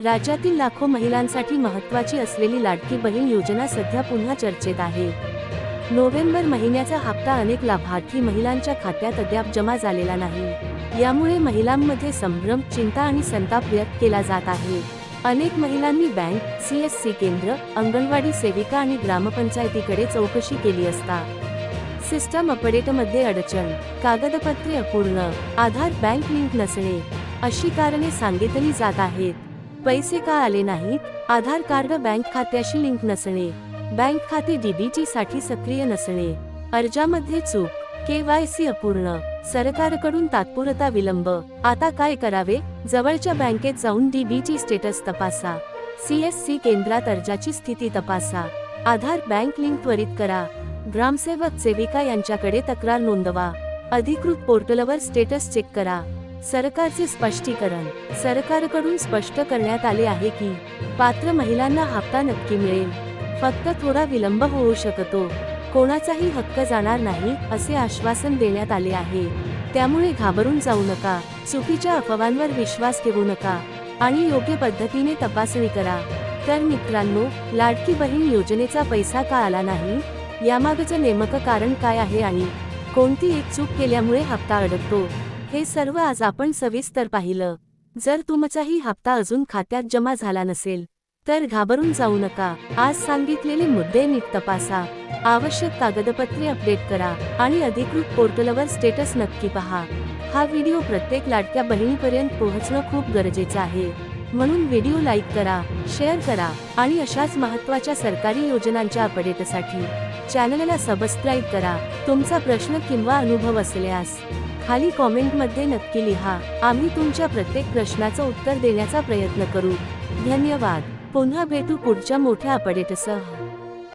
राज्यातील लाखो महिलांसाठी महत्त्वाची असलेली लाडकी बहीण योजना सध्या पुन्हा चर्चेत आहे। नोव्हेंबर महिन्याचा हप्ता अनेक लाभार्थी महिलांच्या खात्यात अद्याप जमा झालेला नाही। यामुळे महिलांमध्ये संभ्रम, चिंता आणि संताप व्यक्त केला जात आहे। अनेक महिलांनी बँक, CSC केंद्र, अंगणवाडी सेविका आणि ग्रामपंचायतीकडे चौकशी केली असता सिस्टम अपडेटमध्ये अडचण, कागदपत्रे अपूर्ण, आधार बँक लिंक नसणे अशी कारणे सांगितली जात आहेत। पैसे का आले नाहीत? आधार कार्ड बँक खात्याशी लिंक नसणे, बँक खाते DBT साठी सक्रिय नसणे, अर्जामध्ये चूक, KYC अपूर्ण, सरकारकडून तात्पुरता विलंब। आता काय करावे? जवळच्या बँकेत जाऊन DBT स्टेटस तपासा, CSC केंद्रात अर्जाची स्थिती तपासा, आधार बँक लिंक त्वरित करा, ग्रामसेवक सेविका यांच्याकडे तक्रार नोंदवा, अधिकृत पोर्टलवर स्टेटस चेक करा। सरकारचे स्पष्टीकरण, सरकारकडून स्पष्ट करण्यात आले आहे की पात्र महिलांना हप्ता नक्की मिळेल, फक्त थोडा विलंब होऊ शकतो, कोणाचाही हक्क जाणार नाही असे आश्वासन देण्यात आले आहे। त्यामुळे घाबरून जाऊ नका, चुकीच्या अफवांवर विश्वास ठेवू नका आणि योग्य पद्धतीने तपासणी करा। तर मित्रांनो, लाडकी बहीण योजनेचा पैसा का आला नाही, यामागचं नेमकं कारण काय आहे आणि कोणती एक चूक केल्यामुळे हप्ता अडकतो, हे सर्व आज आपण सविस्तर पाहिलं। जर तुमचाही हप्ता अजून खात्यात जमा झाला नसेल तर घाबरून जाऊ नका। आज सांगितलेले मुद्दे नीट तपासा, आवश्यक कागदपत्रे अपडेट करा आणि अधिकृत पोर्टलवर स्टेटस नक्की पहा। हा व्हिडिओ प्रत्येक लाडक्या बहिणीपर्यंत पोहोचणं खूप गरजेचं आहे, म्हणून व्हिडिओ लाईक करा, शेअर करा आणि अशाच महत्त्वाच्या सरकारी योजनांच्या अपडेटसाठी चॅनलला सबस्क्राईब करा। तुमचा प्रश्न किंवा अनुभव असल्यास खाली कॉमेंटमध्ये नक्की लिहा, आम्ही तुमच्या प्रत्येक प्रश्नाचं उत्तर देण्याचा प्रयत्न करू। धन्यवाद। पुन्हा भेटू पुढच्या मोठ्या अपडेटसह।